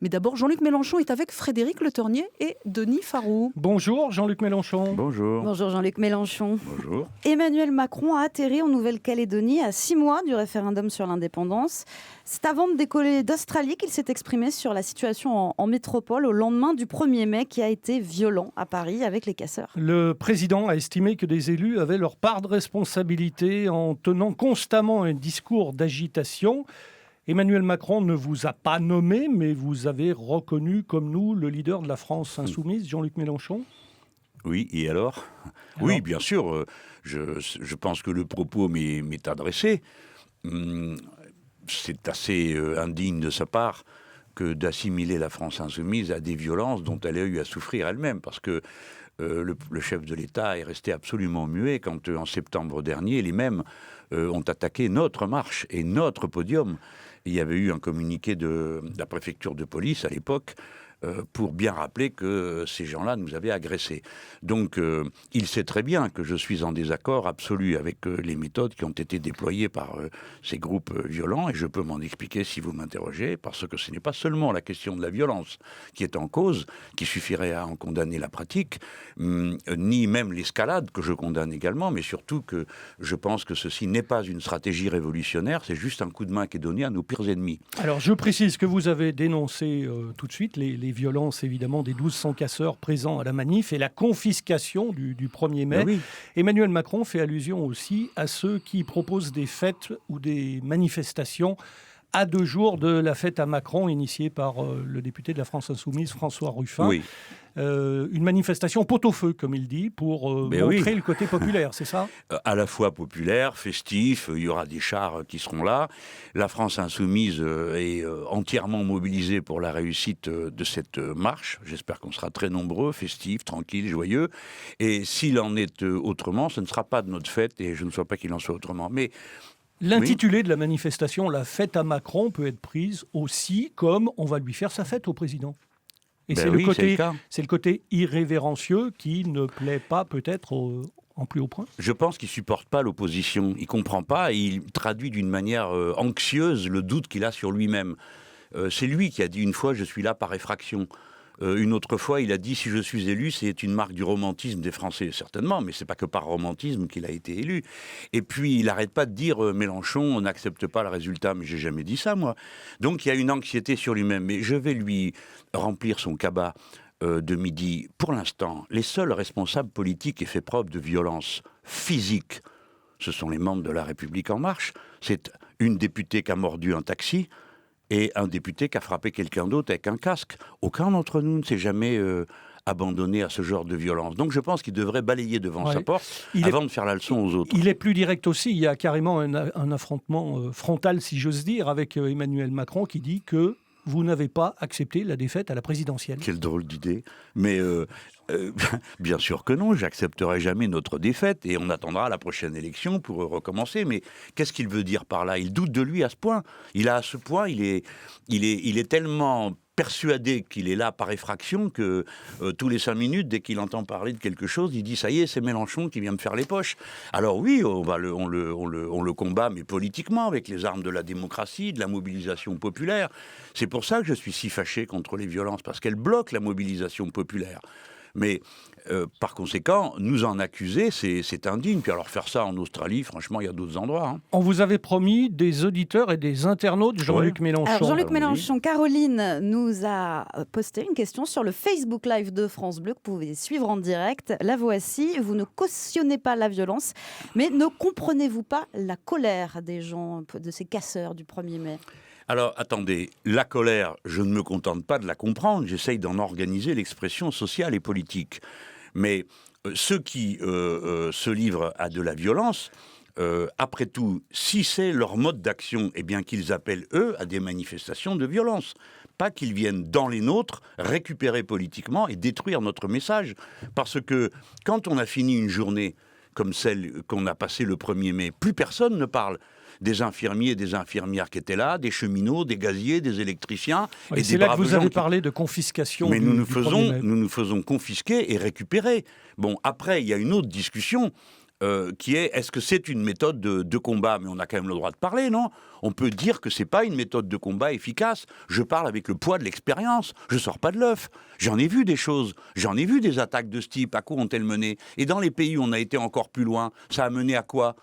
Mais d'abord, Jean-Luc Mélenchon est avec Frédéric Le Ternier et Denis Farou. Bonjour Jean-Luc Mélenchon. Bonjour. Bonjour Jean-Luc Mélenchon. Bonjour. Emmanuel Macron a atterri en Nouvelle-Calédonie à 6 mois du référendum sur l'indépendance. C'est avant de décoller d'Australie qu'il s'est exprimé sur la situation en métropole au lendemain du 1er mai qui a été violent à Paris avec les casseurs. Le président a estimé que des élus avaient leur part de responsabilité en tenant constamment un discours d'agitation. Emmanuel Macron ne vous a pas nommé, mais vous avez reconnu comme nous le leader de la France insoumise, Jean-Luc Mélenchon. Oui, et alors ? Oui, bien sûr. Je pense que le propos m'est adressé. C'est assez indigne de sa part que d'assimiler la France insoumise à des violences dont elle a eu à souffrir elle-même. Parce que le chef de l'État est resté absolument muet quand, en septembre dernier, les mêmes ont attaqué notre marche et notre podium. Il y avait eu un communiqué de la préfecture de police à l'époque pour bien rappeler que ces gens-là nous avaient agressés. Donc, il sait très bien que je suis en désaccord absolu avec les méthodes qui ont été déployées par ces groupes violents, et je peux m'en expliquer si vous m'interrogez, parce que ce n'est pas seulement la question de la violence qui est en cause, qui suffirait à en condamner la pratique, ni même l'escalade, que je condamne également, mais surtout que je pense que ceci n'est pas une stratégie révolutionnaire, c'est juste un coup de main qui est donné à nos pires ennemis. Alors, je précise que vous avez dénoncé tout de suite les violences, évidemment, des 1200 casseurs présents à la manif et la confiscation du 1er mai. Oui. Emmanuel Macron fait allusion aussi à ceux qui proposent des fêtes ou des manifestations à 2 jours de la fête à Macron, initiée par le député de la France Insoumise, François Ruffin. Oui. Une manifestation pot-au-feu, comme il dit, pour montrer le côté populaire, c'est ça ? À la fois populaire, festif, il y aura des chars qui seront là. La France insoumise est entièrement mobilisée pour la réussite de cette marche. J'espère qu'on sera très nombreux, festifs, tranquilles, joyeux. Et s'il en est autrement, ce ne sera pas de notre fête, et je ne souhaite pas qu'il en soit autrement. Mais l'intitulé de la manifestation, la fête à Macron, peut être prise aussi comme on va lui faire sa fête au président. Et c'est le côté irrévérencieux qui ne plaît pas peut-être en plus haut point. Je pense qu'il ne supporte pas l'opposition. Il ne comprend pas et il traduit d'une manière anxieuse le doute qu'il a sur lui-même. C'est lui qui a dit une fois « je suis là par effraction ». Une autre fois, il a dit « si je suis élu, c'est une marque du romantisme des Français ». Certainement, mais ce n'est pas que par romantisme qu'il a été élu. Et puis, il n'arrête pas de dire « Mélenchon, on n'accepte pas le résultat ». Mais je n'ai jamais dit ça, moi. Donc, il y a une anxiété sur lui-même. Mais je vais lui remplir son cabas de midi. Pour l'instant, les seuls responsables politiques qui fait preuve de violence physique, ce sont les membres de La République En Marche. C'est une députée qui a mordu un taxi et un député qui a frappé quelqu'un d'autre avec un casque. Aucun d'entre nous ne s'est jamais abandonné à ce genre de violence. Donc je pense qu'il devrait balayer devant sa porte avant de faire la leçon aux autres. Il est plus direct aussi. Il y a carrément un affrontement frontal, si j'ose dire, avec Emmanuel Macron qui dit que vous n'avez pas accepté la défaite à la présidentielle. Quelle drôle d'idée. Mais bien sûr que non, j'accepterai jamais notre défaite et on attendra la prochaine élection pour recommencer. Mais qu'est-ce qu'il veut dire par là ? Il doute de lui à ce point. Il est tellement persuadé qu'il est là par effraction que tous les 5 minutes, dès qu'il entend parler de quelque chose, il dit « ça y est, c'est Mélenchon qui vient me faire les poches ». Alors oui, on le combat, mais politiquement, avec les armes de la démocratie, de la mobilisation populaire. C'est pour ça que je suis si fâché contre les violences, parce qu'elles bloquent la mobilisation populaire. Mais par conséquent, nous en accuser, c'est indigne. Puis alors faire ça en Australie, franchement, il y a d'autres endroits. Hein. On vous avait promis des auditeurs et des internautes, Jean-Luc Mélenchon. Alors Jean-Luc Mélenchon, Caroline nous a posté une question sur le Facebook Live de France Bleu que vous pouvez suivre en direct. La voici. Vous ne cautionnez pas la violence, mais ne comprenez-vous pas la colère des gens, de ces casseurs du 1er mai ? Alors, attendez, la colère, je ne me contente pas de la comprendre, j'essaye d'en organiser l'expression sociale et politique. Mais ceux qui se livrent à de la violence, après tout, si c'est leur mode d'action, eh bien qu'ils appellent, eux, à des manifestations de violence. Pas qu'ils viennent dans les nôtres, récupérer politiquement et détruire notre message. Parce que quand on a fini une journée comme celle qu'on a passée le 1er mai, plus personne ne parle des infirmiers et des infirmières qui étaient là, des cheminots, des gaziers, des électriciens. Et c'est là que vous avez parlé de confiscation. Mais nous nous faisons confisquer et récupérer. Bon, après, il y a une autre discussion. qui est, est-ce que c'est une méthode de combat? Mais on a quand même le droit de parler, non? On peut dire que c'est pas une méthode de combat efficace. Je parle avec le poids de l'expérience. Je sors pas de l'œuf. J'en ai vu des choses. J'en ai vu des attaques de ce type. À quoi ont-elles mené? Et dans les pays où on a été encore plus loin, ça a mené à quoi?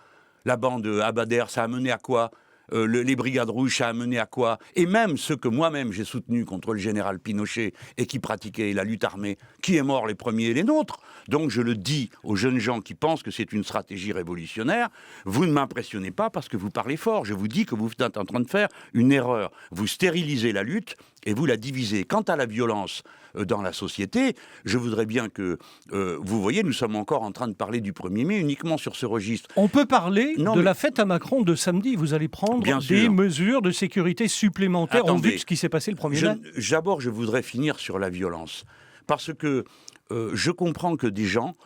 La bande Abadher, ça a mené à quoi? Les brigades rouges, ça a mené à quoi? Et même ceux que moi-même j'ai soutenus contre le général Pinochet et qui pratiquaient la lutte armée, qui est mort les premiers? Les nôtres. Donc je le dis aux jeunes gens qui pensent que c'est une stratégie révolutionnaire, vous ne m'impressionnez pas parce que vous parlez fort. Je vous dis que vous êtes en train de faire une erreur. Vous stérilisez la lutte et vous la divisez. Quant à la violence dans la société, je voudrais bien que, vous voyez, nous sommes encore en train de parler du 1er mai uniquement sur ce registre. On peut parler de la fête à Macron de samedi. Vous allez prendre des mesures de sécurité supplémentaires en vue de ce qui s'est passé le 1er mai. D'abord, je voudrais finir sur la violence. Parce que je comprends que des gens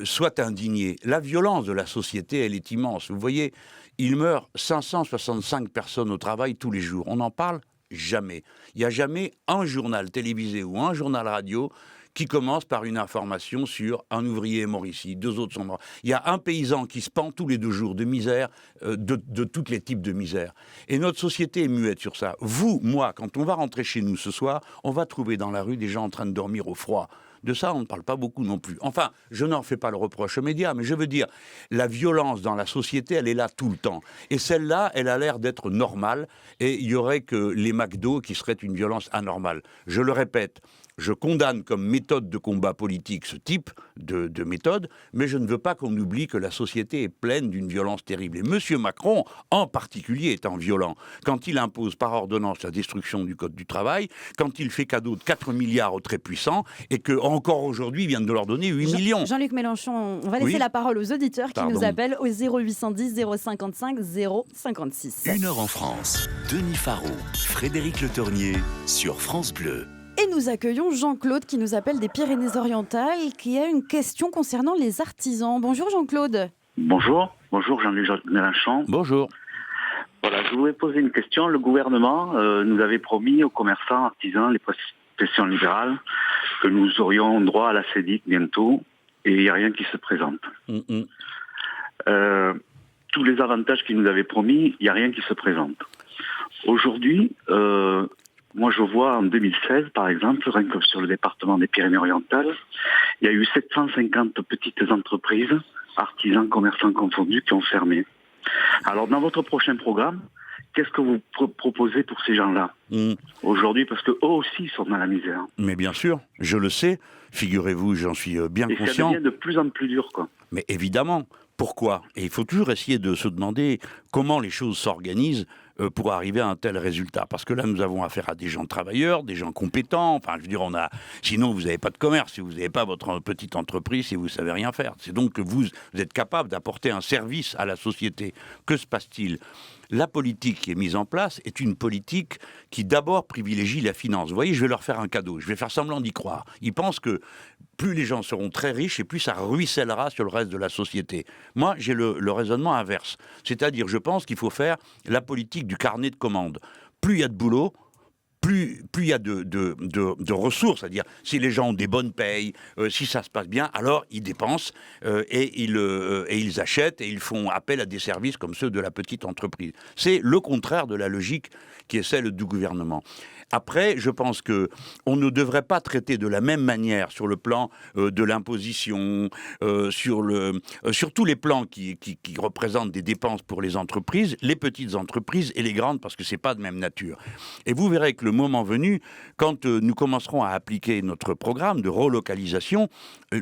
soient indignés. La violence de la société, elle est immense. Vous voyez, il meurt 565 personnes au travail tous les jours. On n'en parle jamais. Il n'y a jamais un journal télévisé ou un journal radio qui commence par une information sur un ouvrier est mort ici, 2 autres sont morts. Il y a un paysan qui se pend tous les 2 jours de misère, de tous les types de misère. Et notre société est muette sur ça. Vous, moi, quand on va rentrer chez nous ce soir, on va trouver dans la rue des gens en train de dormir au froid. De ça, on ne parle pas beaucoup non plus. Enfin, je n'en fais pas le reproche aux médias, mais je veux dire, la violence dans la société, elle est là tout le temps. Et celle-là, elle a l'air d'être normale, et il y aurait que les McDo qui seraient une violence anormale. Je le répète, je condamne comme méthode de combat politique ce type de méthode, mais je ne veux pas qu'on oublie que la société est pleine d'une violence terrible. Et M. Macron, en particulier, étant violent, quand il impose par ordonnance la destruction du Code du travail, quand il fait cadeau de 4 milliards aux très puissants, et que encore aujourd'hui, il vient de leur donner 8 millions. Jean-Luc Mélenchon, on va laisser la parole aux auditeurs qui nous appellent au 0810 055 056. 1 heure en France. Denis Faro, Frédéric Le Tournier sur France Bleu. Et nous accueillons Jean-Claude qui nous appelle des Pyrénées-Orientales, qui a une question concernant les artisans. Bonjour Jean-Claude. Bonjour Jean-Luc Mélenchon. Bonjour. Voilà, je voulais poser une question. Le gouvernement nous avait promis aux commerçants, artisans, les professions libérales, que nous aurions droit à la CEDIC bientôt, et il n'y a rien qui se présente. Tous les avantages qu'ils nous avaient promis, il n'y a rien qui se présente. Aujourd'hui, moi, je vois en 2016, par exemple, rien que sur le département des Pyrénées-Orientales, il y a eu 750 petites entreprises, artisans, commerçants confondus, qui ont fermé. Alors, dans votre prochain programme, qu'est-ce que vous proposez pour ces gens-là aujourd'hui? Parce qu'eux aussi sont dans la misère. Mais bien sûr, je le sais. Figurez-vous, j'en suis bien conscient. Et ça devient de plus en plus dur, quoi. Mais évidemment, pourquoi? Et il faut toujours essayer de se demander comment les choses s'organisent pour arriver à un tel résultat. Parce que là, nous avons affaire à des gens travailleurs, des gens compétents. Enfin, je veux dire, sinon, vous n'avez pas de commerce. Si vous n'avez pas votre petite entreprise, si vous ne savez rien faire. C'est donc que vous êtes capable d'apporter un service à la société. Que se passe-t-il? La politique qui est mise en place est une politique qui d'abord privilégie la finance. Vous voyez, je vais leur faire un cadeau. Je vais faire semblant d'y croire. Ils pensent que plus les gens seront très riches et plus ça ruissellera sur le reste de la société. Moi, j'ai le raisonnement inverse. C'est-à-dire, je pense qu'il faut faire la politique du carnet de commandes. Plus il y a de boulot, plus il y a de ressources, c'est-à-dire si les gens ont des bonnes payes, si ça se passe bien, alors ils dépensent et ils achètent et ils font appel à des services comme ceux de la petite entreprise. C'est le contraire de la logique qui est celle du gouvernement. Après, je pense qu'on ne devrait pas traiter de la même manière sur le plan de l'imposition, sur tous les plans qui représentent des dépenses pour les entreprises, les petites entreprises et les grandes, parce que ce n'est pas de même nature. Et vous verrez que le moment venu, quand nous commencerons à appliquer notre programme de relocalisation,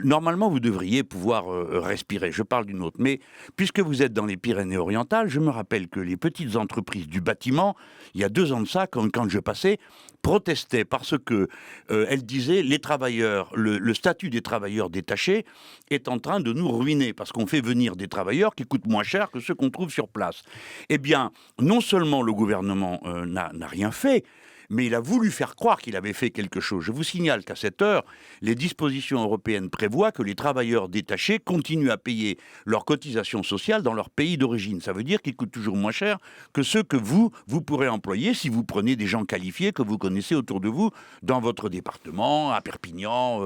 normalement, vous devriez pouvoir respirer. Je parle d'une autre. Mais puisque vous êtes dans les Pyrénées-Orientales, je me rappelle que les petites entreprises du bâtiment, il y a 2 ans de ça, quand je passais, protestaient parce que elles disaient les travailleurs, le statut des travailleurs détachés est en train de nous ruiner parce qu'on fait venir des travailleurs qui coûtent moins cher que ceux qu'on trouve sur place. Eh bien, non seulement le gouvernement n'a rien fait, mais il a voulu faire croire qu'il avait fait quelque chose. Je vous signale qu'à cette heure, les dispositions européennes prévoient que les travailleurs détachés continuent à payer leurs cotisations sociales dans leur pays d'origine. Ça veut dire qu'ils coûtent toujours moins cher que ceux que vous pourrez employer si vous prenez des gens qualifiés que vous connaissez autour de vous dans votre département, à Perpignan,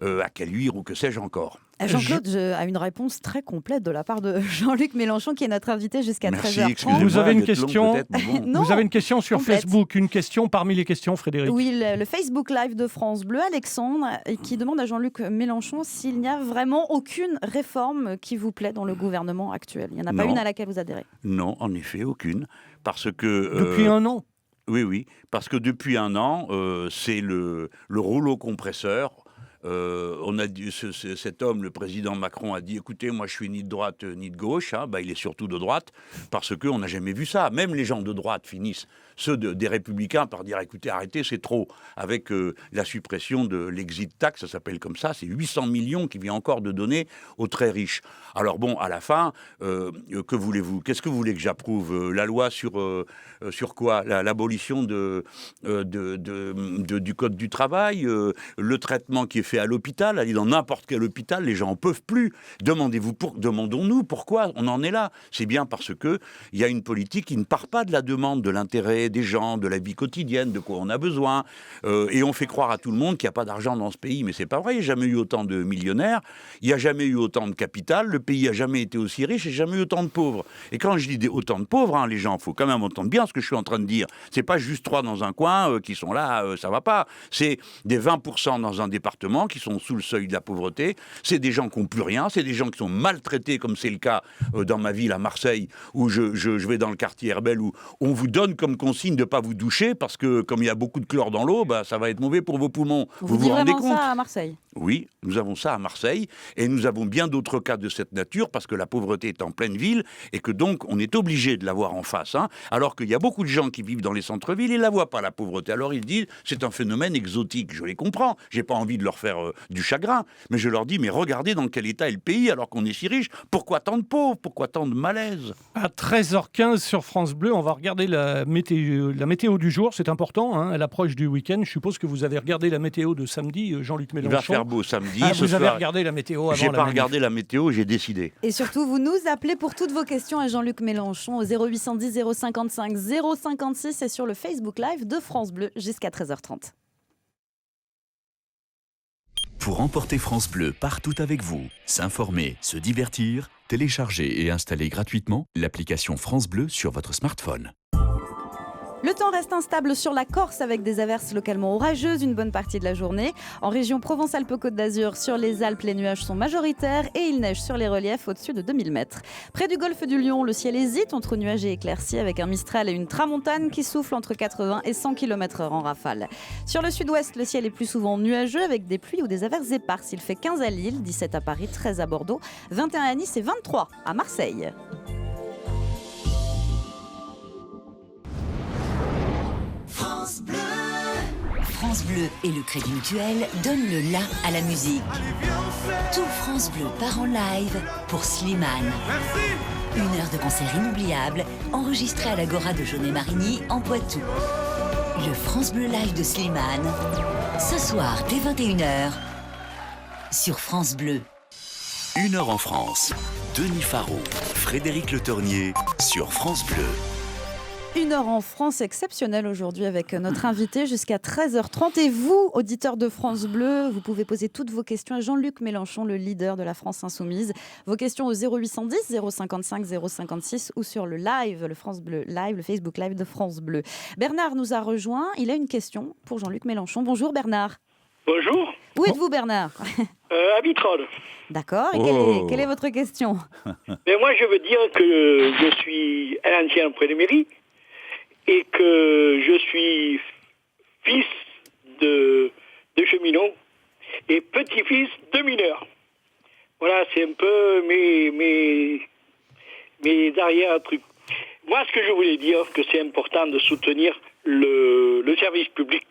à Caluire ou que sais-je encore. Jean-Claude a une réponse très complète de la part de Jean-Luc Mélenchon, qui est notre invité jusqu'à Merci, 13h30. excusez-moi Vous avez une d'être long, question peut-être, mais bon. Non, Vous avez une question sur complète. Facebook, une question parmi les questions, Frédéric. Oui, le Facebook Live de France Bleu, Alexandre, qui demande à Jean-Luc Mélenchon s'il n'y a vraiment aucune réforme qui vous plaît dans le gouvernement actuel. Il n'y en a pas Non. une à laquelle vous adhérez. Non, en effet, aucune. Parce que... Depuis un an. Oui, parce que depuis un an, c'est le rouleau compresseur. On a dit, cet homme, le président Macron, a dit, écoutez, moi je suis ni de droite ni de gauche, hein. Il est surtout de droite, parce qu'on n'a jamais vu ça. Même les gens de droite finissent, ceux des Républicains, par dire, écoutez, arrêtez, c'est trop. Avec la suppression de l'exit tax, ça s'appelle comme ça, c'est 800 millions qui vient encore de donner aux très riches. Alors bon, à la fin, que voulez-vous? Qu'est-ce que vous voulez que j'approuve? La loi sur quoi? L'abolition du Code du travail, le traitement qui est fait à l'hôpital, aller dans n'importe quel hôpital, les gens en peuvent plus. Demandons-nous pourquoi on en est là. C'est bien parce que il y a une politique qui ne part pas de la demande, de l'intérêt des gens, de la vie quotidienne, de quoi on a besoin. Et on fait croire à tout le monde qu'il n'y a pas d'argent dans ce pays. Mais c'est pas vrai, il n'y a jamais eu autant de millionnaires, il n'y a jamais eu autant de capital, le pays n'a jamais été aussi riche et jamais eu autant de pauvres. Et quand je dis autant de pauvres, hein, les gens, il faut quand même entendre bien ce que je suis en train de dire. C'est pas juste 3 dans un coin qui sont là, ça va pas. C'est des 20% dans un département qui sont sous le seuil de la pauvreté. C'est des gens qui n'ont plus rien. C'est des gens qui sont maltraités, comme c'est le cas dans ma ville à Marseille, où je vais dans le quartier Herbel, où on vous donne comme consigne de ne pas vous doucher, parce que comme il y a beaucoup de chlore dans l'eau, ça va être mauvais pour vos poumons. Vous vous rendez vraiment compte? ça à Marseille? Oui, nous avons ça à Marseille, et nous avons bien d'autres cas de cette nature, parce que la pauvreté est en pleine ville, et que donc on est obligé de la voir en face. Hein, alors qu'il y a beaucoup de gens qui vivent dans les centres-villes et ne la voient pas, la pauvreté. Alors ils disent, c'est un phénomène exotique. Je les comprends, j'ai pas envie de leur faire du chagrin, mais je leur dis, mais regardez dans quel état est le pays, alors qu'on est si riche. Pourquoi tant de pauvres? Pourquoi tant de malaise? À 13h15 sur France Bleu, on va regarder la météo du jour. C'est important, hein, à l'approche du week-end. Je suppose que vous avez regardé la météo de samedi, Jean-Luc Mélenchon. Il va faire beau samedi. Vous avez regardé la météo avant? J'ai pas regardé la météo, j'ai décidé. Et surtout, vous nous appelez pour toutes vos questions à Jean-Luc Mélenchon au 0810 055 056 et sur le Facebook Live de France Bleu jusqu'à 13h30. Pour emporter France Bleu partout avec vous, s'informer, se divertir, télécharger et installer gratuitement l'application France Bleu sur votre smartphone. Le temps reste instable sur la Corse avec des averses localement orageuses une bonne partie de la journée. En région Provence-Alpes-Côte d'Azur, sur les Alpes, les nuages sont majoritaires et il neige sur les reliefs au-dessus de 2000 mètres. Près du golfe du Lion, le ciel hésite entre nuages et éclaircies avec un Mistral et une tramontane qui souffle entre 80 et 100 km/h en rafale. Sur le sud-ouest, le ciel est plus souvent nuageux avec des pluies ou des averses éparses. Il fait 15 à Lille, 17 à Paris, 13 à Bordeaux, 21 à Nice et 23 à Marseille. France Bleu. France Bleu et le Crédit Mutuel donnent le la à la musique. Tout France Bleu part en live pour Slimane. Une heure de concert inoubliable enregistré à l'Agora de Jaunet-Marigny en Poitou. Le France Bleu Live de Slimane, ce soir dès 21h sur France Bleu. 1 heure en France. Denis Faro, Frédéric Le Tornier sur France Bleu. 1 heure en France exceptionnelle aujourd'hui avec notre invité jusqu'à 13h30. Et vous, auditeurs de France Bleu, vous pouvez poser toutes vos questions à Jean-Luc Mélenchon, le leader de la France Insoumise. Vos questions au 0810 055 056 ou sur le live, le France Bleu Live, le Facebook Live de France Bleu. Bernard nous a rejoint. Il a une question pour Jean-Luc Mélenchon. Bonjour Bernard. Bonjour. Où êtes-vous Bernard? À Vitrolles. D'accord. Et quelle est votre question? Mais moi, je veux dire que je suis un ancien près de mairie et que je suis fils de cheminot et petit-fils de mineur. Voilà, c'est un peu mes arrière-trucs. Moi, ce que je voulais dire, que c'est important de soutenir le service public.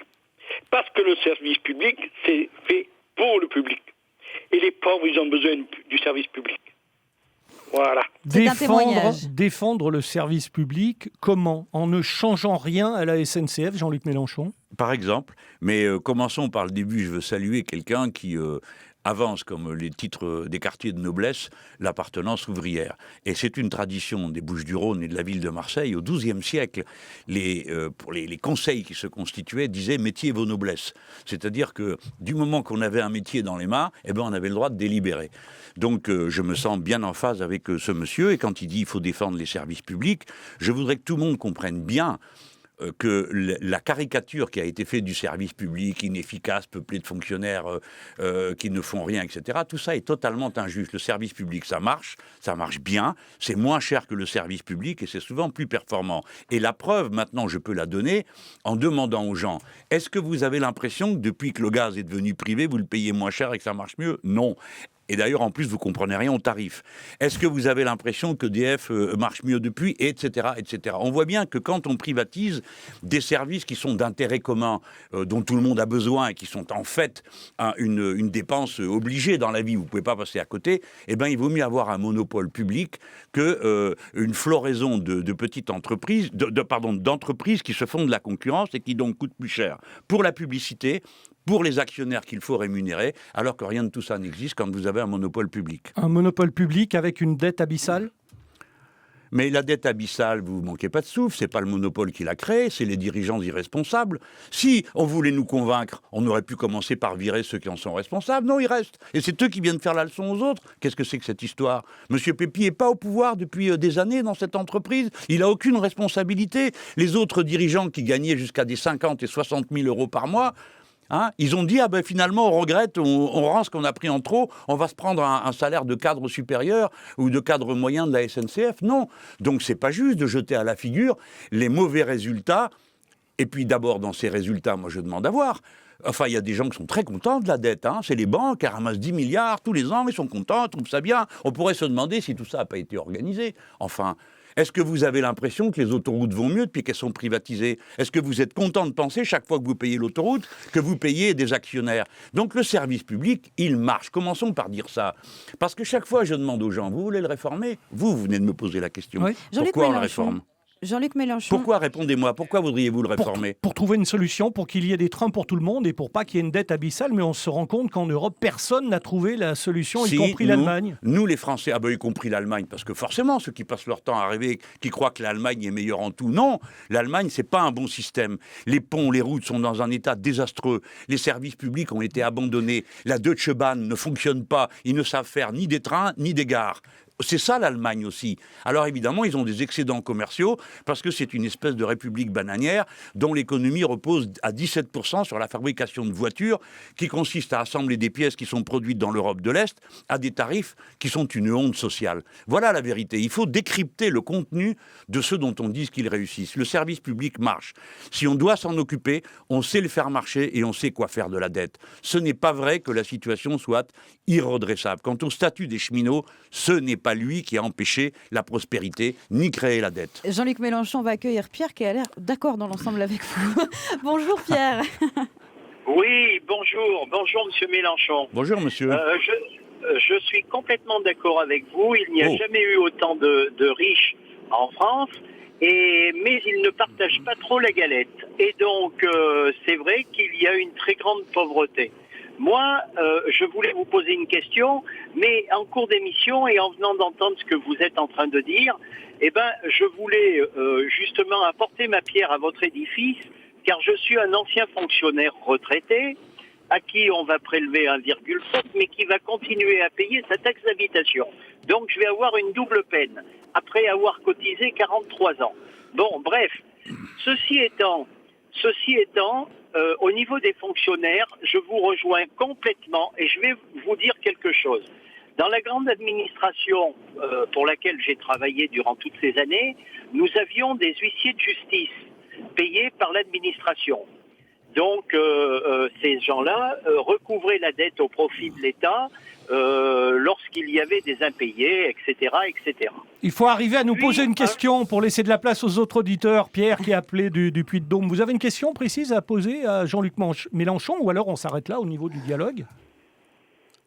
Parce que le service public, c'est fait pour le public. Et les pauvres, ils ont besoin du service public. Voilà. Défendre le service public, comment? En ne changeant rien à la SNCF, Jean-Luc Mélenchon? Par exemple, mais commençons par le début. Je veux saluer quelqu'un qui avance comme les titres des quartiers de noblesse l'appartenance ouvrière. Et c'est une tradition des Bouches-du-Rhône et de la ville de Marseille. Au XIIe siècle, pour les conseils qui se constituaient disaient « métier vos noblesses ». C'est-à-dire que du moment qu'on avait un métier dans les mains, eh ben, on avait le droit de délibérer. Donc je me sens bien en phase avec ce monsieur. Et quand il dit qu'il faut défendre les services publics, je voudrais que tout le monde comprenne bien que la caricature qui a été faite du service public, inefficace, peuplé de fonctionnaires qui ne font rien, etc., tout ça est totalement injuste. Le service public, ça marche bien, c'est moins cher que le service public et c'est souvent plus performant. Et la preuve, maintenant, je peux la donner en demandant aux gens, est-ce que vous avez l'impression que depuis que le gaz est devenu privé, vous le payez moins cher et que ça marche mieux ? Non. Et d'ailleurs, en plus, vous comprenez rien au tarif. Est-ce que vous avez l'impression que EDF marche mieux depuis, etc., etc. On voit bien que quand on privatise des services qui sont d'intérêt commun, dont tout le monde a besoin et qui sont en fait une dépense obligée dans la vie, vous ne pouvez pas passer à côté, eh ben, il vaut mieux avoir un monopole public qu'une floraison de petites entreprises, d'entreprises qui se font de la concurrence et qui donc coûtent plus cher pour la publicité, pour les actionnaires qu'il faut rémunérer, alors que rien de tout ça n'existe quand vous avez un monopole public. Un monopole public avec une dette abyssale ? Mais la dette abyssale, vous ne manquez pas de souffle, c'est pas le monopole qui l'a créé, c'est les dirigeants irresponsables. Si on voulait nous convaincre, on aurait pu commencer par virer ceux qui en sont responsables. Non, ils restent. Et c'est eux qui viennent faire la leçon aux autres. Qu'est-ce que c'est que cette histoire ? Monsieur Pépi n'est pas au pouvoir depuis des années dans cette entreprise. Il n'a aucune responsabilité. Les autres dirigeants qui gagnaient jusqu'à des 50 et 60 000 euros par mois, ils ont dit, finalement, on regrette, on rend ce qu'on a pris en trop, on va se prendre un salaire de cadre supérieur ou de cadre moyen de la SNCF. Non. Donc, c'est pas juste de jeter à la figure les mauvais résultats. Et puis, d'abord, dans ces résultats, moi, je demande à voir. Enfin, il y a des gens qui sont très contents de la dette. C'est les banques qui ramassent 10 milliards tous les ans, ils sont contents, ils trouvent ça bien. On pourrait se demander si tout ça n'a pas été organisé. Enfin... Est-ce que vous avez l'impression que les autoroutes vont mieux depuis qu'elles sont privatisées ? Est-ce que vous êtes content de penser, chaque fois que vous payez l'autoroute, que vous payez des actionnaires ? Donc le service public, il marche. Commençons par dire ça. Parce que chaque fois, je demande aux gens, vous voulez le réformer ? Vous venez de me poser la question. Oui. Pourquoi on le réforme ? Jean-Luc Mélenchon. Pourquoi, répondez-moi, pourquoi voudriez-vous le réformer ? Pour trouver une solution, pour qu'il y ait des trains pour tout le monde et pour pas qu'il y ait une dette abyssale. Mais on se rend compte qu'en Europe, personne n'a trouvé la solution, y compris l'Allemagne. Nous, les Français, y compris l'Allemagne, parce que forcément, ceux qui passent leur temps à rêver, qui croient que l'Allemagne est meilleure en tout, non, l'Allemagne, c'est pas un bon système. Les ponts, les routes sont dans un état désastreux. Les services publics ont été abandonnés. La Deutsche Bahn ne fonctionne pas. Ils ne savent faire ni des trains, ni des gares. C'est ça l'Allemagne aussi. Alors évidemment, ils ont des excédents commerciaux parce que c'est une espèce de république bananière dont l'économie repose à 17% sur la fabrication de voitures qui consiste à assembler des pièces qui sont produites dans l'Europe de l'Est à des tarifs qui sont une honte sociale. Voilà la vérité. Il faut décrypter le contenu de ceux dont on dit qu'ils réussissent. Le service public marche. Si on doit s'en occuper, on sait le faire marcher et on sait quoi faire de la dette. Ce n'est pas vrai que la situation soit irredressable. Quant au statut des cheminots, ce n'est pas lui qui a empêché la prospérité ni créé la dette. Jean-Luc Mélenchon va accueillir Pierre qui a l'air d'accord dans l'ensemble avec vous. Bonjour Pierre. Oui, bonjour Monsieur Mélenchon. Bonjour Monsieur. Je suis complètement d'accord avec vous. Il n'y a jamais eu autant de riches en France, mais ils ne partagent pas trop la galette. Et donc, c'est vrai qu'il y a une très grande pauvreté. Moi, je voulais vous poser une question, mais en cours d'émission et en venant d'entendre ce que vous êtes en train de dire, je voulais justement apporter ma pierre à votre édifice, car je suis un ancien fonctionnaire retraité, à qui on va prélever 1,7, mais qui va continuer à payer sa taxe d'habitation. Donc je vais avoir une double peine, après avoir cotisé 43 ans. Bon, bref, ceci étant, au niveau des fonctionnaires, je vous rejoins complètement et je vais vous dire quelque chose. Dans la grande administration pour laquelle j'ai travaillé durant toutes ces années, nous avions des huissiers de justice payés par l'administration. Donc ces gens-là recouvraient la dette au profit de l'État lorsqu'il y avait des impayés, etc., etc. Il faut arriver à nous poser une question pour laisser de la place aux autres auditeurs. Pierre qui a appelé du Puy-de-Dôme. Vous avez une question précise à poser à Jean-Luc Mélenchon ou alors on s'arrête là au niveau du dialogue ?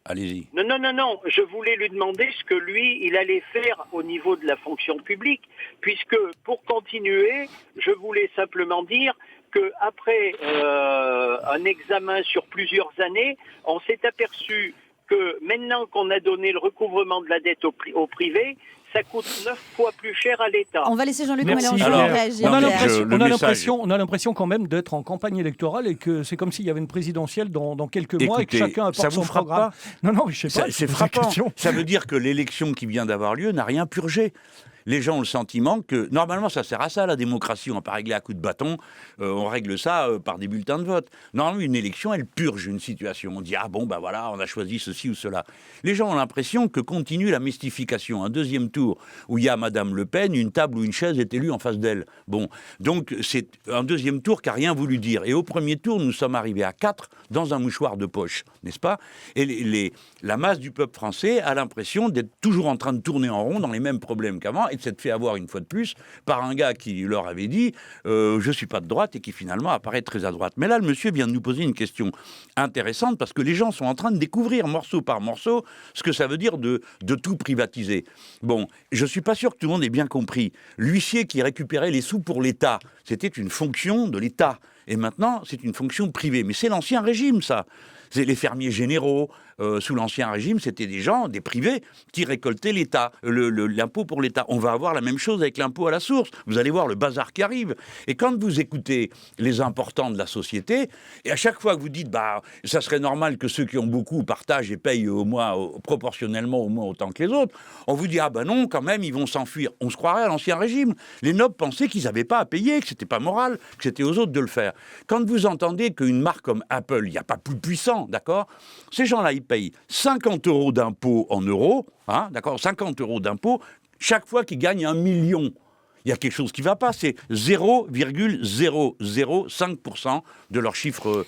Allez-y. Non. Je voulais lui demander ce que lui, il allait faire au niveau de la fonction publique, puisque pour continuer, je voulais simplement dire qu'après un examen sur plusieurs années, on s'est aperçu que maintenant qu'on a donné le recouvrement de la dette au privé, ça coûte 9 fois plus cher à l'État. On va laisser Jean-Luc Merci. Mélenchon Alors, réagir. on a l'impression quand même d'être en campagne électorale et que c'est comme s'il y avait une présidentielle dans quelques mois et que chacun apporte ça vous son frappe programme. pas Non, je sais pas. C'est frappant. Ça veut dire que l'élection qui vient d'avoir lieu n'a rien purgé. Les gens ont le sentiment que, normalement, ça sert à ça, la démocratie. On va pas régler à coups de bâton, on règle ça par des bulletins de vote. Normalement, une élection, elle purge une situation. On dit, ah bon, ben voilà, on a choisi ceci ou cela. Les gens ont l'impression que continue la mystification. Un deuxième tour où il y a Madame Le Pen, une table ou une chaise est élue en face d'elle. Bon, donc c'est un deuxième tour qui n'a rien voulu dire. Et au premier tour, nous sommes arrivés à 4 dans un mouchoir de poche, n'est-ce pas? Et la masse du peuple français a l'impression d'être toujours en train de tourner en rond dans les mêmes problèmes qu'avant et de s'être fait avoir une fois de plus par un gars qui leur avait dit je ne suis pas de droite et qui finalement apparaît très à droite. Mais là, le monsieur vient de nous poser une question intéressante parce que les gens sont en train de découvrir morceau par morceau ce que ça veut dire de tout privatiser. Bon, je ne suis pas sûr que tout le monde ait bien compris. L'huissier qui récupérait les sous pour l'État, c'était une fonction de l'État. Et maintenant, c'est une fonction privée. Mais c'est l'ancien régime, ça. C'est les fermiers généraux. Sous l'Ancien Régime, c'était des gens, des privés, qui récoltaient l'État, l'impôt pour l'État. On va avoir la même chose avec l'impôt à la source. Vous allez voir le bazar qui arrive. Et quand vous écoutez les importants de la société, et à chaque fois que vous dites, bah, ça serait normal que ceux qui ont beaucoup partagent et payent proportionnellement au moins autant que les autres, on vous dit, ah ben non, quand même, ils vont s'enfuir. On se croirait à l'Ancien Régime. Les nobles pensaient qu'ils n'avaient pas à payer, que c'était pas moral, que c'était aux autres de le faire. Quand vous entendez qu'une marque comme Apple, il n'y a pas plus puissant, d'accord? Ces gens-là, ils payent 50 € d'impôts en euros, hein, d'accord, 50 € d'impôts, chaque fois qu'ils gagnent 1 million. Il y a quelque chose qui ne va pas, c'est 0,005% de leur chiffre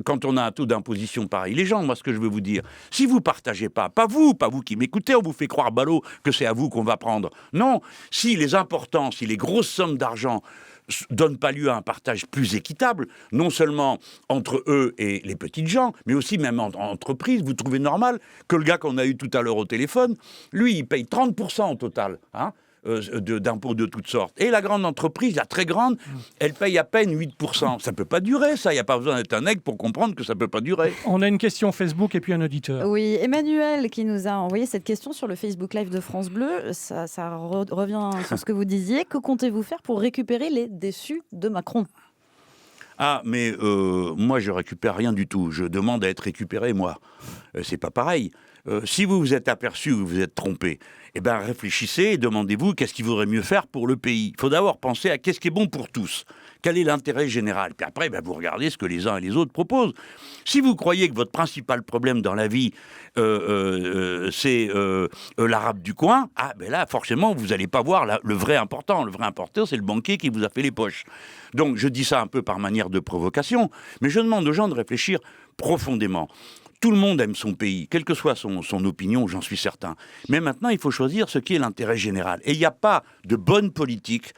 quand on a un taux d'imposition pareil. Les gens, moi, ce que je veux vous dire, si vous ne partagez pas vous qui m'écoutez, on vous fait croire ballot que c'est à vous qu'on va prendre. Non, si les importants, si les grosses sommes d'argent donne pas lieu à un partage plus équitable, non seulement entre eux et les petites gens, mais aussi même entre entreprises. Vous trouvez normal que le gars qu'on a eu tout à l'heure au téléphone, lui, il paye 30% au total, hein, d'impôts de toutes sortes. Et la grande entreprise, la très grande, elle paye à peine 8%. Ça ne peut pas durer, ça. Il n'y a pas besoin d'être un aigle pour comprendre que ça ne peut pas durer. On a une question Facebook et puis un auditeur. Oui, Emmanuel qui nous a envoyé cette question sur le Facebook Live de France Bleu. Ça revient sur ce que vous disiez. Que comptez-vous faire pour récupérer les déçus de Macron ? Ah, mais moi, je récupère rien du tout. Je demande à être récupéré, moi. C'est pas pareil. Si vous vous êtes aperçu ou vous vous êtes trompé, eh ben, réfléchissez et demandez-vous qu'est-ce qu'il vaudrait mieux faire pour le pays. Il faut d'abord penser à qu'est-ce qui est bon pour tous. Quel est l'intérêt général? Puis après, ben, vous regardez ce que les uns et les autres proposent. Si vous croyez que votre principal problème dans la vie, c'est l'arabe du coin, ah ben là, forcément, vous n'allez pas voir le vrai important. Le vrai important, c'est le banquier qui vous a fait les poches. Donc, je dis ça un peu par manière de provocation, mais je demande aux gens de réfléchir profondément. Tout le monde aime son pays, quelle que soit son opinion, j'en suis certain. Mais maintenant, il faut choisir ce qui est l'intérêt général. Et il n'y a pas de bonne politique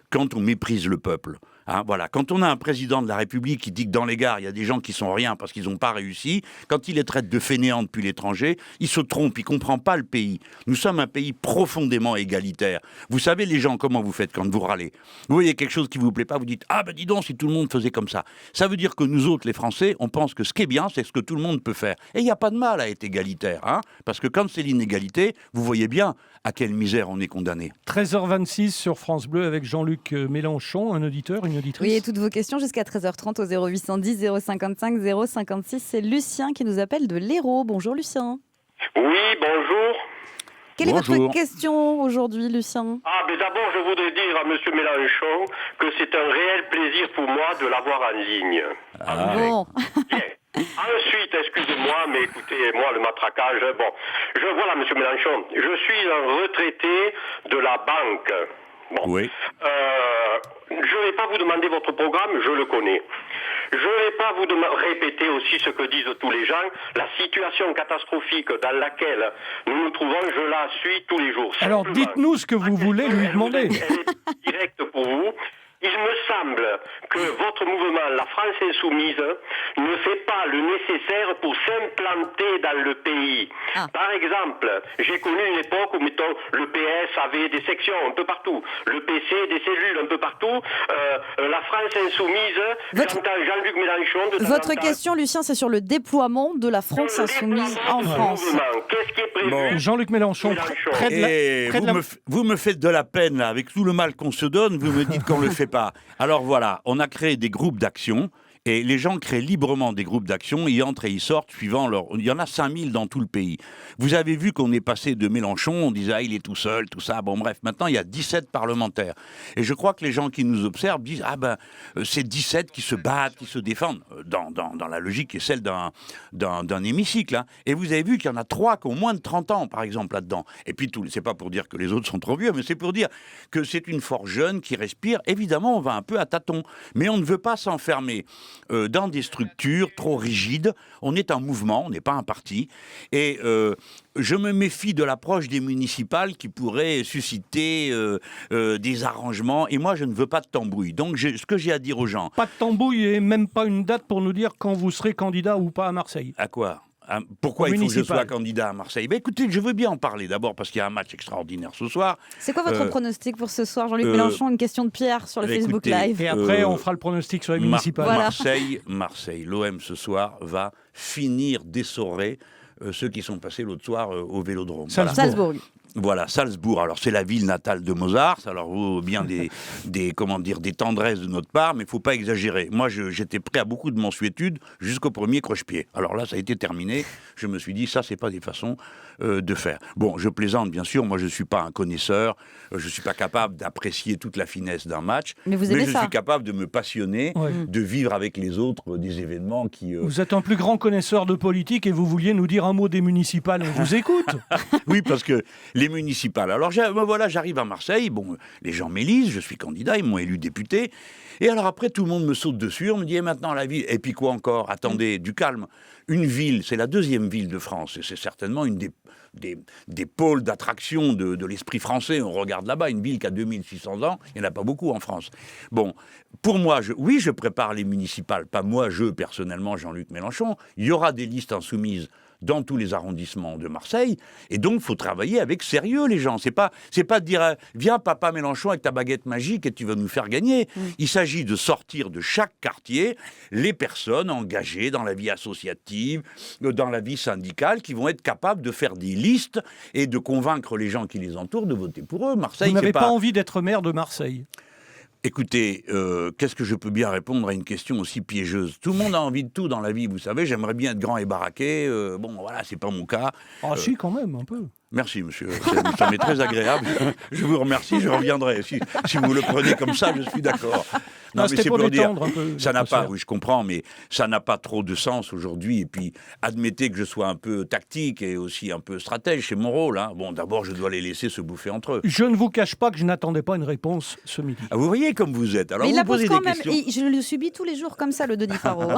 quand on méprise le peuple. Hein, voilà. Quand on a un président de la République qui dit que dans les gares, il y a des gens qui sont rien parce qu'ils n'ont pas réussi, quand il les traite de fainéants depuis l'étranger, il se trompe, il ne comprend pas le pays. Nous sommes un pays profondément égalitaire. Vous savez, les gens, comment vous faites quand vous râlez? Vous voyez quelque chose qui ne vous plaît pas, vous dites « Ah ben dis donc, si tout le monde faisait comme ça ». Ça veut dire que nous autres, les Français, on pense que ce qui est bien, c'est ce que tout le monde peut faire. Et il n'y a pas de mal à être égalitaire, hein, parce que quand c'est l'inégalité, vous voyez bien à quelle misère on est condamné. 13h26 sur France Bleu avec Jean-Luc Mélenchon, un auditeur, une auditrice. Oui, et toutes vos questions jusqu'à 13h30 au 0810 055 056. C'est Lucien qui nous appelle de l'Hérault. Bonjour Lucien. Oui, bonjour. Quelle est votre question aujourd'hui, Lucien? Mais d'abord, je voudrais dire à M. Mélenchon que c'est un réel plaisir pour moi de l'avoir en ligne. Bon. Bien. Ensuite, excusez-moi, mais écoutez, moi, le matraquage, bon. Voilà, M. Mélenchon, je suis un retraité de la banque. Bon. Oui. Je ne vais pas vous demander votre programme, je le connais. Je ne vais pas vous répéter aussi ce que disent tous les gens. La situation catastrophique dans laquelle nous nous trouvons, je la suis tous les jours. Alors dites-nous ce que vous voulez lui demander. Elle est directe pour vous. Il me semble que votre mouvement, la France Insoumise, ne fait pas le nécessaire pour s'implanter dans le pays. Par exemple, j'ai connu une époque où, mettons, le PS avait des sections un peu partout, le PC des cellules un peu partout, la France Insoumise, j'entends Jean-Luc Mélenchon... Votre question, Lucien, c'est sur le déploiement de la France Insoumise en France. Qu'est-ce qui est prévu? Jean-Luc Mélenchon, vous me faites de la peine, là, avec tout le mal qu'on se donne, vous me dites qu'on ne le fait pas. Alors voilà, on a créé des groupes d'action. Et les gens créent librement des groupes d'action, ils entrent et ils sortent suivant leur... Il y en a 5000 dans tout le pays. Vous avez vu qu'on est passé de Mélenchon, on disait il est tout seul, tout ça. Bon bref, maintenant il y a 17 parlementaires. Et je crois que les gens qui nous observent disent c'est 17 qui se battent, qui se défendent, dans la logique qui est celle d'un hémicycle. Hein. Et vous avez vu qu'il y en a 3 qui ont moins de 30 ans, par exemple, là-dedans. Et puis c'est pas pour dire que les autres sont trop vieux, mais c'est pour dire que c'est une force jeune qui respire. Évidemment, on va un peu à tâtons, mais on ne veut pas s'enfermer dans des structures trop rigides. On est un mouvement, on n'est pas un parti. Et je me méfie de l'approche des municipales qui pourrait susciter des arrangements. Et moi, je ne veux pas de tambouille. Donc, ce que j'ai à dire aux gens... Pas de tambouille et même pas une date pour nous dire quand vous serez candidat ou pas à Marseille. À quoi ? Pourquoi il faut que je sois candidat à Marseille ? Écoutez, je veux bien en parler d'abord parce qu'il y a un match extraordinaire ce soir. C'est quoi votre pronostic pour ce soir, Jean-Luc Mélenchon? Une question de Pierre sur le Facebook Live. Et après, on fera le pronostic sur les municipales. Voilà. Marseille, l'OM ce soir va finir d'essorer ceux qui sont passés l'autre soir au Vélodrome. Salzbourg. Voilà, Salzbourg. Alors c'est la ville natale de Mozart. Alors bien des tendresses de notre part, mais il faut pas exagérer. Moi, j'étais prêt à beaucoup de mansuétude jusqu'au premier croche-pied. Alors là, ça a été terminé. Je me suis dit, ça, c'est pas des façons de faire. Bon, je plaisante, bien sûr. Moi, je suis pas un connaisseur. Je suis pas capable d'apprécier toute la finesse d'un match. Mais je suis capable de me passionner, de vivre avec les autres des événements qui. Vous êtes un plus grand connaisseur de politique et vous vouliez nous dire un mot des municipales. On vous écoute. Oui, parce que les municipales. Alors voilà, j'arrive à Marseille, bon, les gens m'élisent, je suis candidat, ils m'ont élu député. Et alors après, tout le monde me saute dessus, on me dit maintenant la ville. Et puis quoi encore ? Attendez, du calme. Une ville, c'est la deuxième ville de France, et c'est certainement une des pôles d'attraction de l'esprit français. On regarde là-bas, une ville qui a 2600 ans, il n'y en a pas beaucoup en France. Bon, pour moi, je prépare les municipales, pas moi, personnellement, Jean-Luc Mélenchon. Il y aura des listes insoumises dans tous les arrondissements de Marseille, et donc il faut travailler avec sérieux les gens. C'est pas de dire viens papa Mélenchon avec ta baguette magique et tu vas nous faire gagner. Il s'agit de sortir de chaque quartier les personnes engagées dans la vie associative, dans la vie syndicale, qui vont être capables de faire des listes et de convaincre les gens qui les entourent de voter pour eux. Marseille, vous n'avez pas envie d'être maire de Marseille ? Écoutez, qu'est-ce que je peux bien répondre à une question aussi piégeuse ? Tout le monde a envie de tout dans la vie, vous savez. J'aimerais bien être grand et baraqué. Bon, voilà, c'est pas mon cas. Ah si, quand même, un peu. Merci, monsieur. Ça m'est très agréable. Je vous remercie, je reviendrai. Si vous le prenez comme ça, je suis d'accord. Non, mais c'est pour détendre un peu. Ça n'a pas, oui, je comprends, mais ça n'a pas trop de sens aujourd'hui. Et puis, admettez que je sois un peu tactique et aussi un peu stratège, c'est mon rôle. Hein. Bon, d'abord, je dois les laisser se bouffer entre eux. Je ne vous cache pas que je n'attendais pas une réponse ce midi. Ah, vous voyez comme vous êtes. Alors, mais vous il la pose quand même. questions. Je le subis tous les jours comme ça, le Denis Faro.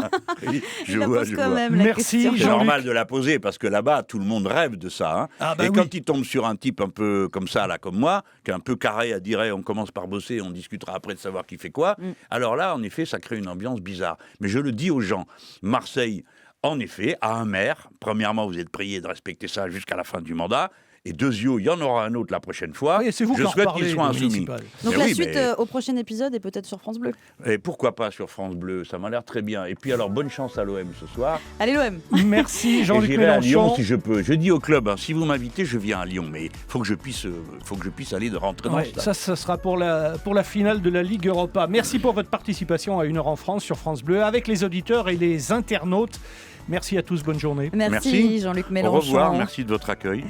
Oui, je vois. Même, merci, c'est normal de la poser parce que là-bas, tout le monde rêve de ça. Hein. Et quand il tombe sur un type un peu comme ça, là, comme moi, qui est un peu carré à dire on commence par bosser, on discutera après de savoir qui fait quoi. Alors là, en effet, ça crée une ambiance bizarre. Mais je le dis aux gens, Marseille, en effet, a un maire. Premièrement, vous êtes priés de respecter ça jusqu'à la fin du mandat. Et deuxièmement, il y en aura un autre la prochaine fois. Oui, c'est vous je souhaite qu'il soit insoumis. Donc la suite au prochain épisode est peut-être sur France Bleu. Et pourquoi pas sur France Bleu, ça m'a l'air très bien. Et puis alors, bonne chance à l'OM ce soir. Allez l'OM. Merci Jean-Luc Mélenchon. J'irai à Lyon si je peux. Je dis au club, si vous m'invitez, je viens à Lyon. Mais il faut que je puisse aller rentrer dans le stade. Ça sera pour la finale de la Ligue Europa. Merci pour votre participation à 1 heure en France sur France Bleu avec les auditeurs et les internautes. Merci à tous, bonne journée. Merci. Jean-Luc Mélenchon. Au revoir, merci de votre accueil.